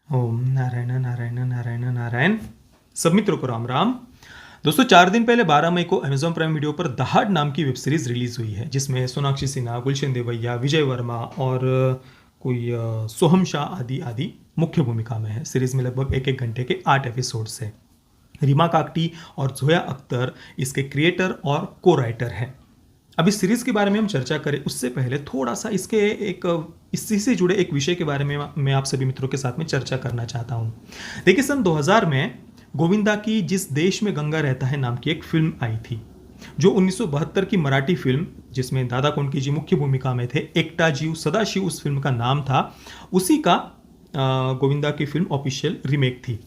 ओम नारायण नारायण नारायण नारायण। सब मित्रों को राम राम। दोस्तों 4 दिन पहले 12 मई को अमेजॉन प्राइम वीडियो पर दहाड़ नाम की वेब सीरीज रिलीज हुई है, जिसमें सोनाक्षी सिन्हा, गुलशन देवैया, विजय वर्मा और कोई सोहम शाह आदि आदि मुख्य भूमिका में है। सीरीज में लगभग एक एक घंटे के 8 एपिसोड्स है। रीमा काकटी और जोया अख्तर इसके क्रिएटर और को राइटर हैं। अब इस सीरीज के बारे में हम चर्चा करें उससे पहले थोड़ा सा इसी से जुड़े एक विषय के बारे में मैं आप सभी मित्रों के साथ में चर्चा करना चाहता हूं। देखिए, सन 2000 में गोविंदा की जिस देश में गंगा रहता है नाम की एक फिल्म आई थी, जो 1972 की मराठी फिल्म, जिसमें दादा कोंडके जी मुख्य भूमिका में थे। एकटा जीव सदाशिव उस फिल्म का नाम था। उसी का गोविंदा की फिल्म ऑफिशियल रीमेक थी।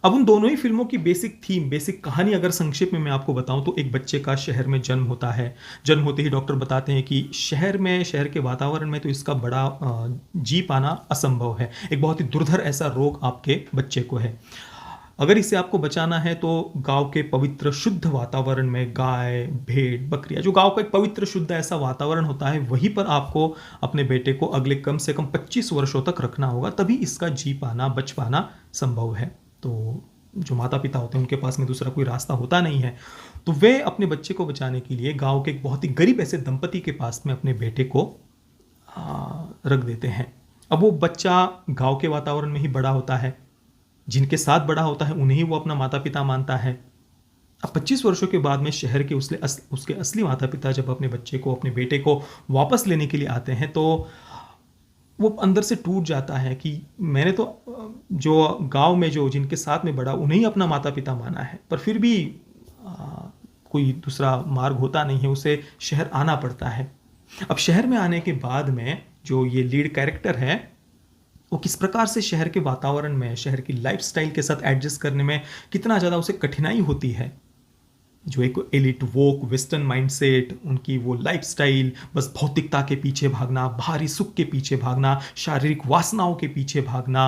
अब उन दोनों ही फिल्मों की बेसिक थीम, बेसिक कहानी अगर संक्षेप में मैं आपको बताऊं तो एक बच्चे का शहर में जन्म होता है। जन्म होते ही डॉक्टर बताते हैं कि शहर के वातावरण में तो इसका बड़ा जी पाना असंभव है। एक बहुत ही दुर्धर ऐसा रोग आपके बच्चे को है। अगर इसे आपको बचाना है तो गांव के पवित्र शुद्ध वातावरण में गाय, भेड़, बकरियां, जो गांव का एक पवित्र शुद्ध ऐसा वातावरण होता है, वहीं पर आपको अपने बेटे को अगले कम से कम 25 वर्षों तक रखना होगा, तभी इसका जी पाना, बच पाना संभव है। तो जो माता पिता होते हैं उनके पास में दूसरा कोई रास्ता होता नहीं है, तो वे अपने बच्चे को बचाने के लिए गांव के एक बहुत ही गरीब ऐसे दंपति के पास में अपने बेटे को रख देते हैं। अब वो बच्चा गांव के वातावरण में ही बड़ा होता है, जिनके साथ बड़ा होता है उन्हें ही वो अपना माता पिता मानता है। अब 25 वर्षों के बाद में शहर के उसके असली माता पिता जब अपने बच्चे को, अपने बेटे को वापस लेने के लिए आते हैं, तो वो अंदर से टूट जाता है कि मैंने तो जो गांव में जो जिनके साथ में बड़ा उन्हें ही अपना माता पिता माना है, पर फिर भी कोई दूसरा मार्ग होता नहीं है, उसे शहर आना पड़ता है। अब शहर में आने के बाद में जो ये लीड कैरेक्टर है, वो किस प्रकार से शहर के वातावरण में, शहर की लाइफस्टाइल के साथ एडजस्ट करने में कितना ज़्यादा उसे कठिनाई होती है। जो एक एलिट वोक वेस्टर्न माइंडसेट, उनकी वो लाइफस्टाइल, बस भौतिकता के पीछे भागना, बाहरी सुख के पीछे भागना, शारीरिक वासनाओं के पीछे भागना,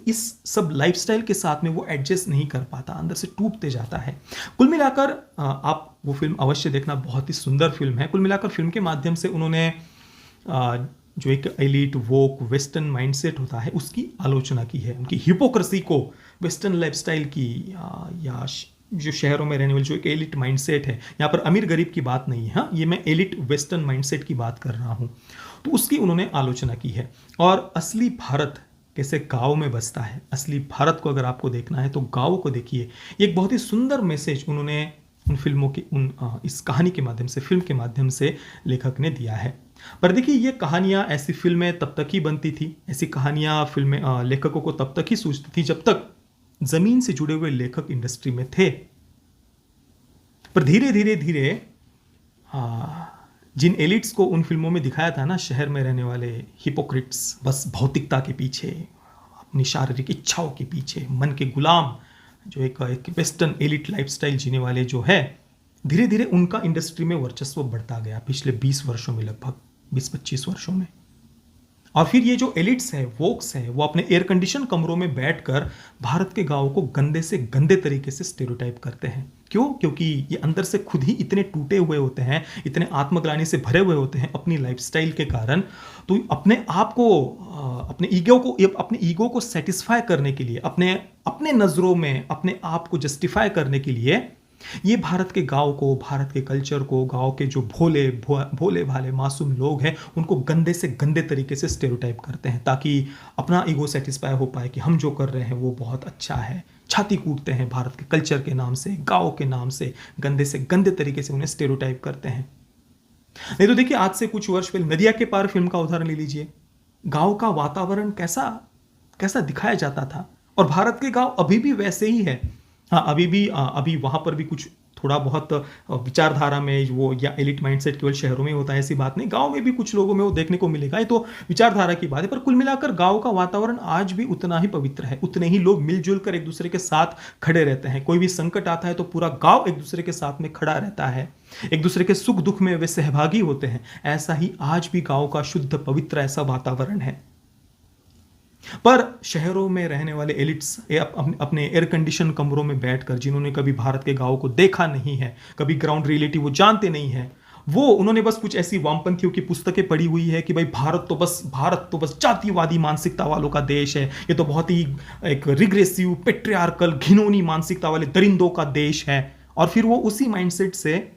इस सब लाइफस्टाइल के साथ में वो एडजस्ट नहीं कर पाता, अंदर से टूटते जाता है। कुल मिलाकर आप वो फिल्म अवश्य देखना, बहुत ही सुंदर फिल्म है। कुल मिलाकर फिल्म के माध्यम से उन्होंने जो एक एलिट वोक वेस्टर्न माइंडसेट होता है उसकी आलोचना की है, उनकी हिपोक्रेसी को, वेस्टर्न लाइफस्टाइल की, या जो शहरों में रहने वाले जो एक एलिट माइंडसेट है, यहाँ पर अमीर गरीब की बात नहीं है, हाँ, ये मैं एलिट वेस्टर्न माइंडसेट की बात कर रहा हूँ, तो उसकी उन्होंने आलोचना की है। और असली भारत कैसे गाँव में बसता है, असली भारत को अगर आपको देखना है तो गाँव को देखिए। एक बहुत ही सुंदर मैसेज उन्होंने उन फिल्मों की इस कहानी के माध्यम से, फिल्म के माध्यम से लेखक ने दिया है। पर देखिए, ये कहानियां, ऐसी फिल्में तब तक ही बनती थी, ऐसी कहानियां फिल्में लेखकों को तब तक ही सूझती थी जब तक जमीन से जुड़े हुए लेखक इंडस्ट्री में थे। पर धीरे धीरे धीरे जिन एलिट्स को उन फिल्मों में दिखाया था ना, शहर में रहने वाले हिपोक्रिट्स, बस भौतिकता के पीछे, अपनी शारीरिक इच्छाओं के पीछे, मन के गुलाम, जो एक वेस्टर्न एलिट लाइफस्टाइल जीने वाले जो है, धीरे धीरे उनका इंडस्ट्री में वर्चस्व बढ़ता गया पिछले 20 वर्षों में, लगभग 20-25 वर्षों में। और फिर ये जो एलिट्स है, वोक्स है, वो अपने एयर कंडीशन कमरों में बैठकर भारत के गांवों को गंदे से गंदे तरीके से स्टेरियोटाइप करते हैं। क्यों? क्योंकि ये अंदर से खुद ही इतने टूटे हुए होते हैं, इतने आत्मग्लानि से भरे हुए होते हैं अपनी लाइफस्टाइल के कारण। तो अपने आप को, अपने ईगो को सेटिस्फाई करने के लिए, अपने नज़रों में अपने आप को जस्टिफाई करने के लिए ये भारत के गांव को, भारत के कल्चर को, गांव के जो भोले भाले मासूम लोग हैं, उनको गंदे से गंदे तरीके से स्टेरियोटाइप करते हैं, ताकि अपना ईगो सेटिस्फाई हो पाए कि हम जो कर रहे हैं वो बहुत अच्छा है। छाती कूटते हैं भारत के कल्चर के नाम से, गांव के नाम से, गंदे से गंदे तरीके से उन्हें स्टेरियोटाइप करते हैं। नहीं तो देखिए, आज से कुछ वर्ष पहले नदिया के पार फिल्म का उदाहरण ले लीजिए। गांव का वातावरण कैसा दिखाया जाता था, और भारत के गांव अभी भी वैसे ही है। हाँ, अभी वहाँ पर भी कुछ थोड़ा बहुत विचारधारा में वो, या एलिट माइंडसेट केवल शहरों में होता है ऐसी बात नहीं, गांव में भी कुछ लोगों में वो देखने को मिलेगा। ये तो विचारधारा की बात है, पर कुल मिलाकर गांव का वातावरण आज भी उतना ही पवित्र है। उतने ही लोग मिलजुल कर एक दूसरे के साथ खड़े रहते हैं। कोई भी संकट आता है तो पूरा गाँव एक दूसरे के साथ में खड़ा रहता है, एक दूसरे के सुख दुख में वे सहभागी होते हैं। ऐसा ही आज भी गाँव का शुद्ध पवित्र ऐसा वातावरण है। पर शहरों में रहने वाले एलिट्स अपने एयर कंडीशन कमरों में बैठकर, जिन्होंने कभी भारत के गांवों को देखा नहीं है, कभी ग्राउंड रियलिटी वो जानते नहीं है, वो उन्होंने बस कुछ ऐसी वामपंथियों की पुस्तकें पढ़ी हुई है कि भाई भारत तो बस जातिवादी मानसिकता वालों का देश है, ये तो बहुत ही एक रिग्रेसिव पेट्रियार्कल घिनौनी मानसिकता वाले दरिंदों का देश है, और फिर वो उसी माइंडसेट से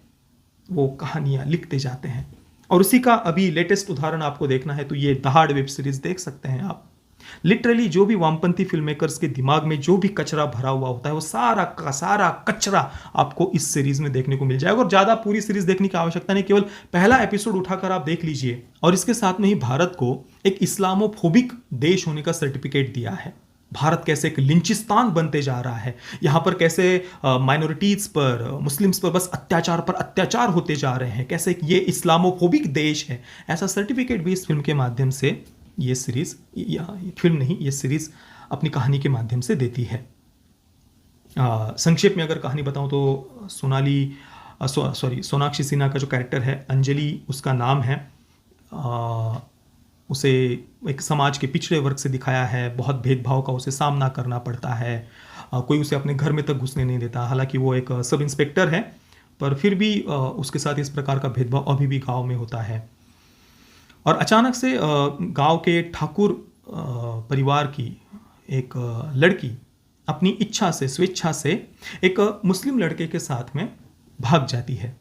वो कहानियां लिखते जाते हैं। और उसी का अभी लेटेस्ट उदाहरण आपको देखना है तो ये दहाड़ वेब सीरीज देख सकते हैं आप। लिटरली जो भी वामपंथी फिल्म मेकर्स के दिमाग में जो भी कचरा भरा हुआ होता है वो सारा का सारा कचरा आपको इस सीरीज में देखने को मिल जाएगा। और ज्यादा पूरी सीरीज देखने की आवश्यकता नहीं, केवल पहला एपिसोड उठाकर आप देख लीजिए। और इसके साथ में ही भारत को एक इस्लामोफोबिक देश होने का सर्टिफिकेट दिया है। भारत कैसे एक लिंचिस्तान बनते जा रहा है, यहाँ पर कैसे माइनॉरिटीज पर, मुस्लिम्स पर बस अत्याचार होते जा रहे हैं, कैसे ये इस्लामोफोबिक देश है, ऐसा सर्टिफिकेट भी इस फिल्म के माध्यम से ये सीरीज, या फिल्म नहीं, ये सीरीज अपनी कहानी के माध्यम से देती है। संक्षेप में अगर कहानी बताऊं तो सोनाक्षी सिन्हा का जो कैरेक्टर है अंजलि उसका नाम है, उसे एक समाज के पिछड़े वर्ग से दिखाया है, बहुत भेदभाव का उसे सामना करना पड़ता है, कोई उसे अपने घर में तक घुसने नहीं देता। हालांकि वो एक सब इंस्पेक्टर है पर फिर भी उसके साथ इस प्रकार का भेदभाव अभी भी गांव में होता है। और अचानक से गांव के ठाकुर परिवार की एक लड़की अपनी इच्छा से, स्वेच्छा से एक मुस्लिम लड़के के साथ में भाग जाती है।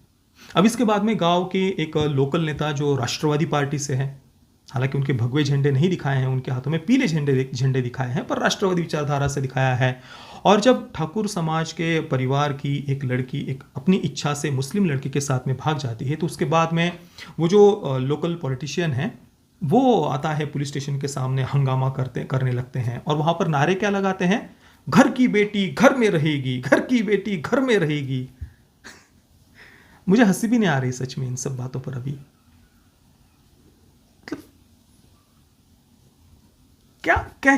अब इसके बाद में गांव के एक लोकल नेता जो राष्ट्रवादी पार्टी से है, हालांकि उनके भगवे झंडे नहीं दिखाए हैं, उनके हाथों में पीले झंडे दिखाए हैं, पर राष्ट्रवादी विचारधारा से दिखाया है। और जब ठाकुर समाज के परिवार की एक लड़की एक अपनी इच्छा से मुस्लिम लड़के के साथ में भाग जाती है तो उसके बाद में वो जो लोकल पॉलिटिशियन है वो आता है पुलिस स्टेशन के सामने, हंगामा करने लगते हैं। और वहाँ पर नारे क्या लगाते हैं, घर की बेटी घर में रहेगी, घर की बेटी घर में रहेगी। मुझे हंसी भी नहीं आ रही सच में इन सब बातों पर अभी। क्या क्या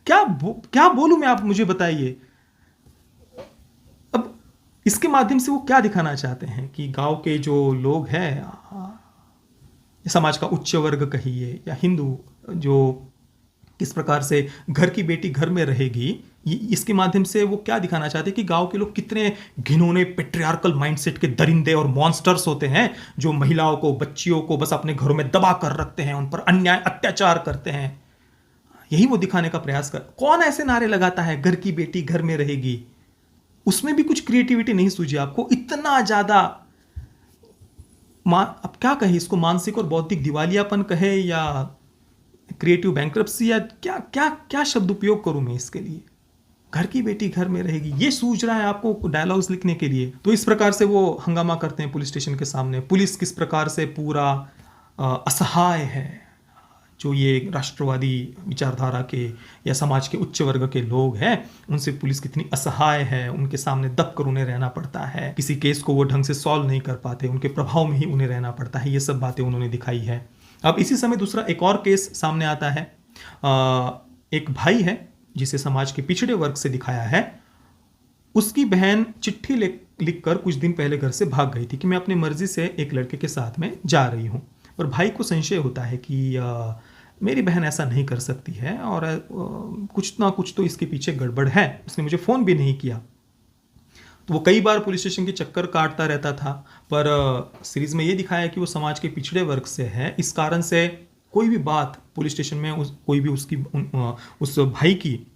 क्या बोलूं मैं, आप मुझे बताइए। अब इसके माध्यम से वो क्या दिखाना चाहते हैं कि गांव के जो लोग हैं, समाज का उच्च वर्ग कहिए या हिंदू, जो किस प्रकार से घर की बेटी घर में रहेगी, इसके माध्यम से वो क्या दिखाना चाहते हैं कि गांव के लोग कितने घिनौने पेट्रियार्कल माइंडसेट के दरिंदे और मॉन्स्टर्स होते हैं, जो महिलाओं को, बच्चियों को बस अपने घरों में दबा कर रखते हैं, उन पर अन्याय अत्याचार करते हैं। यही वो दिखाने का प्रयास कर। कौन ऐसे नारे लगाता है घर की बेटी घर में रहेगी? उसमें भी कुछ क्रिएटिविटी नहीं सूझी आपको? इतना ज्यादा अब क्या कहे इसको, मानसिक और बौद्धिक दिवालियापन कहे या क्रिएटिव बैंक्रप्सी, या क्या क्या क्या शब्द उपयोग करूं मैं इसके लिए? घर की बेटी घर में रहेगी, ये सूझ रहा है आपको डायलॉग्स लिखने के लिए? तो इस प्रकार से वो हंगामा करते हैं पुलिस स्टेशन के सामने। पुलिस किस प्रकार से पूरा असहाय है, जो ये राष्ट्रवादी विचारधारा के या समाज के उच्च वर्ग के लोग हैं, उनसे पुलिस कितनी असहाय है, उनके सामने दब कर उन्हें रहना पड़ता है, किसी केस को वो ढंग से सॉल्व नहीं कर पाते, उनके प्रभाव में ही उन्हें रहना पड़ता है। ये सब बातें उन्होंने दिखाई है। अब इसी समय दूसरा एक और केस सामने आता है। एक भाई है जिसे समाज के पिछड़े वर्ग से दिखाया है। उसकी बहन चिट्ठी लिख कर कुछ दिन पहले घर से भाग गई थी कि मैं अपनी मर्जी से एक लड़के के साथ में जा रही हूँ। और भाई को संशय होता है कि मेरी बहन ऐसा नहीं कर सकती है और कुछ ना कुछ तो इसके पीछे गड़बड़ है। उसने मुझे फ़ोन भी नहीं किया। तो वो कई बार पुलिस स्टेशन के चक्कर काटता रहता था, पर सीरीज़ में ये दिखाया कि वो समाज के पिछड़े वर्ग से है। इस कारण से कोई भी बात पुलिस स्टेशन में कोई भी उस भाई की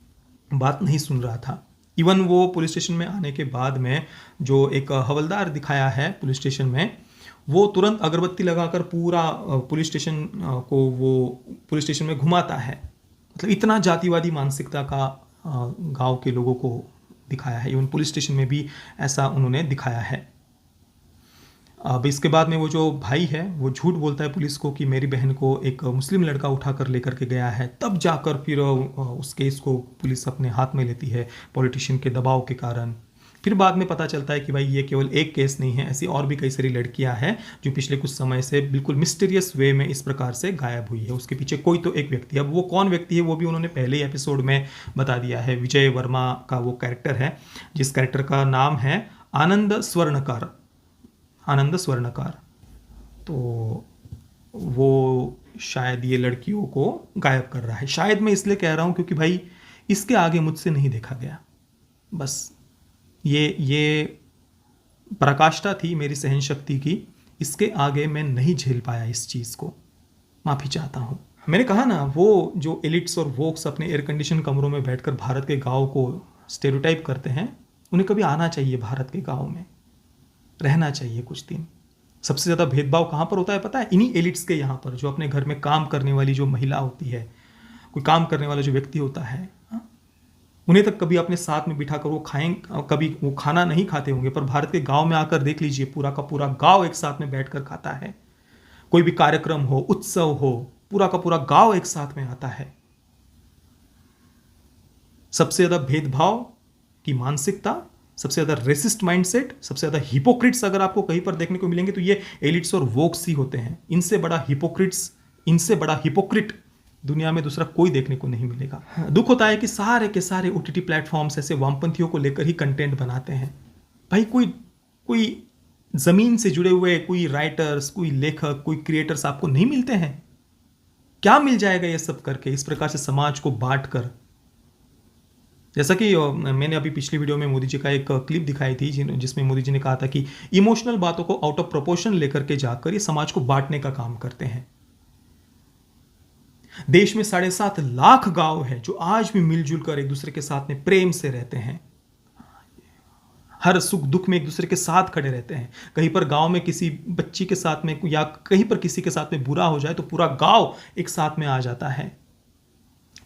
बात नहीं सुन रहा था। इवन वो पुलिस स्टेशन में आने के बाद में जो एक हवलदार दिखाया है पुलिस स्टेशन में, वो तुरंत अगरबत्ती लगाकर पूरा पुलिस स्टेशन को वो पुलिस स्टेशन में घुमाता है। मतलब इतना जातिवादी मानसिकता का गांव के लोगों को दिखाया है। इवन पुलिस स्टेशन में भी ऐसा उन्होंने दिखाया है। अब इसके बाद में वो जो भाई है वो झूठ बोलता है पुलिस को कि मेरी बहन को एक मुस्लिम लड़का उठाकर लेकर के गया है। तब जाकर फिर उस केस को पुलिस अपने हाथ में लेती है पॉलिटिशियन के दबाव के कारण। फिर बाद में पता चलता है कि भाई ये केवल एक केस नहीं है, ऐसी और भी कई सारी लड़कियां हैं जो पिछले कुछ समय से बिल्कुल मिस्टीरियस वे में इस प्रकार से गायब हुई है। उसके पीछे कोई तो एक व्यक्ति है। अब वो कौन व्यक्ति है वो भी उन्होंने पहले ही एपिसोड में बता दिया है। विजय वर्मा का वो कैरेक्टर है, जिस कैरेक्टर का नाम है आनंद स्वर्णकार। आनंद स्वर्णकार। तो वो शायद ये लड़कियों को गायब कर रहा है। शायद मैं इसलिए कह रहा हूँ क्योंकि भाई इसके आगे मुझसे नहीं देखा गया। बस ये पराकाष्ठा थी मेरी सहन शक्ति की इसके आगे मैं नहीं झेल पाया इस चीज़ को, माफ़ी चाहता हूँ। मैंने कहा ना, वो जो एलिट्स और वोक्स अपने एयर कंडीशन कमरों में बैठकर भारत के गाँव को स्टेरियोटाइप करते हैं, उन्हें कभी आना चाहिए भारत के गाँव में, रहना चाहिए कुछ दिन। सबसे ज़्यादा भेदभाव कहाँ पर होता है पता है? इन्हीं एलिट्स के यहाँ पर, जो अपने घर में काम करने वाली जो महिला होती है, कोई काम करने वाला जो व्यक्ति होता है, उन्हें तक कभी अपने साथ में बिठाकर वो खाएंगे, कभी वो खाना नहीं खाते होंगे, पर भारत के गांव में आकर देख लीजिए, पूरा का पूरा गांव एक साथ में बैठकर खाता है। कोई भी कार्यक्रम हो, उत्सव हो, पूरा का पूरा गांव एक साथ में आता है। सबसे ज्यादा भेदभाव की मानसिकता, सबसे ज्यादा रेसिस्ट माइंडसेट, सबसे ज्यादा हिपोक्रिट्स अगर आपको कहीं पर देखने को मिलेंगे तो ये एलिट्स और वोक्स ही होते हैं। इनसे बड़ा हिपोक्रिट दुनिया में दूसरा कोई देखने को नहीं मिलेगा। दुख होता है कि सारे के सारे ओटीटी प्लेटफॉर्म्स ऐसे वामपंथियों को लेकर ही कंटेंट बनाते हैं। भाई कोई जमीन से जुड़े हुए कोई राइटर्स, कोई लेखक, कोई क्रिएटर्स आपको नहीं मिलते हैं? क्या मिल जाएगा ये सब करके, इस प्रकार से समाज को बांट कर? जैसा कि मैंने अभी पिछली वीडियो में मोदी जी का एक क्लिप दिखाई थी, जिसमें मोदी जी ने कहा था कि इमोशनल बातों को आउट ऑफ प्रोपोर्शन लेकर के जाकर ये समाज को बांटने का काम करते हैं। देश में 7.5 लाख गांव है जो आज भी मिलजुल कर एक दूसरे के साथ में प्रेम से रहते हैं, हर सुख दुख में एक दूसरे के साथ खड़े रहते हैं। कहीं पर गांव में किसी बच्ची के साथ में या कहीं पर किसी के साथ में बुरा हो जाए तो पूरा गांव एक साथ में आ जाता है।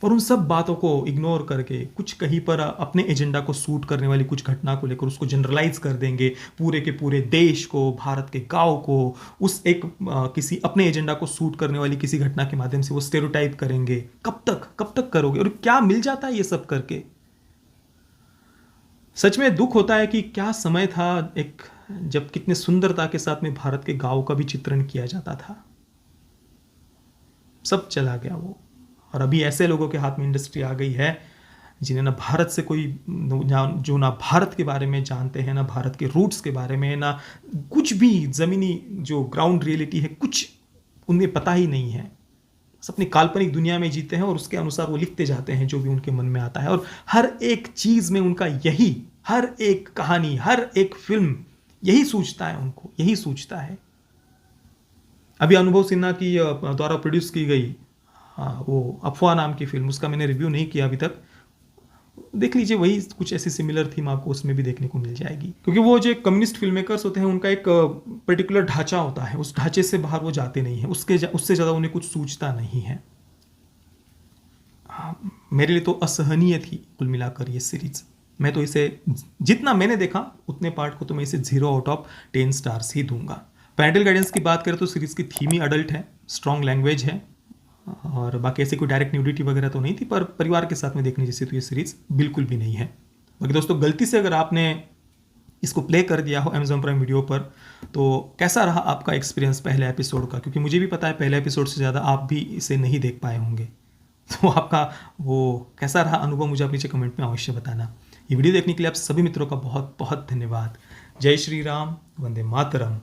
पर उन सब बातों को इग्नोर करके कुछ कहीं पर अपने एजेंडा को सूट करने वाली कुछ घटना को लेकर उसको जनरलाइज कर देंगे, पूरे के पूरे देश को, भारत के गांव को उस एक किसी अपने एजेंडा को सूट करने वाली किसी घटना के माध्यम से वो स्टेरियोटाइप करेंगे। कब तक करोगे? और क्या मिल जाता है ये सब करके? सच में दुख होता है कि क्या समय था एक, जब कितने सुंदरता के साथ में भारत के गांव का भी चित्रण किया जाता था। सब चला गया वो। और अभी ऐसे लोगों के हाथ में इंडस्ट्री आ गई है जिन्हें ना भारत से कोई, जो ना भारत के बारे में जानते हैं, ना भारत के रूट्स के बारे में, ना कुछ भी ज़मीनी जो ग्राउंड रियलिटी है कुछ उन्हें पता ही नहीं है। बस अपनी काल्पनिक दुनिया में जीते हैं और उसके अनुसार वो लिखते जाते हैं जो भी उनके मन में आता है। और हर एक चीज़ में उनका यही, हर एक कहानी, हर एक फिल्म यही सूझता है, उनको यही सूझता है। अभी अनुभव सिन्हा की द्वारा प्रोड्यूस की गई वो अफवाह नाम की फिल्म, उसका मैंने रिव्यू नहीं किया अभी तक, देख लीजिए। वही कुछ ऐसी सिमिलर थीम आपको उसमें भी देखने को मिल जाएगी, क्योंकि वो जो कम्युनिस्ट फिल्म मेकर्स होते हैं उनका एक पर्टिकुलर ढांचा होता है, उस ढांचे से बाहर वो जाते नहीं है, उससे ज़्यादा उन्हें कुछ सूझता नहीं है। मेरे लिए तो असहनीय थी कुल मिलाकर ये सीरीज। मैं तो इसे, जितना मैंने देखा उतने पार्ट को तो मैं इसे 0/10 स्टार्स ही दूंगा। पैरेंटल गाइडेंस की बात करें तो सीरीज की थीम ही अडल्ट है, स्ट्रॉन्ग लैंग्वेज है, और बाकी ऐसे कोई डायरेक्ट न्यूडिटी वगैरह तो नहीं थी, पर परिवार के साथ में देखने जैसी तो ये सीरीज़ बिल्कुल भी नहीं है। बाकी दोस्तों, गलती से अगर आपने इसको प्ले कर दिया हो अमेजॉन प्राइम वीडियो पर, तो कैसा रहा आपका एक्सपीरियंस पहले एपिसोड का? क्योंकि मुझे भी पता है पहले एपिसोड से ज़्यादा आप भी इसे नहीं देख पाए होंगे, तो आपका वो कैसा रहा अनुभव मुझे आप नीचे कमेंट में अवश्य बताना। ये वीडियो देखने के लिए आप सभी मित्रों का बहुत बहुत धन्यवाद। जय श्री राम, वंदे मातरम।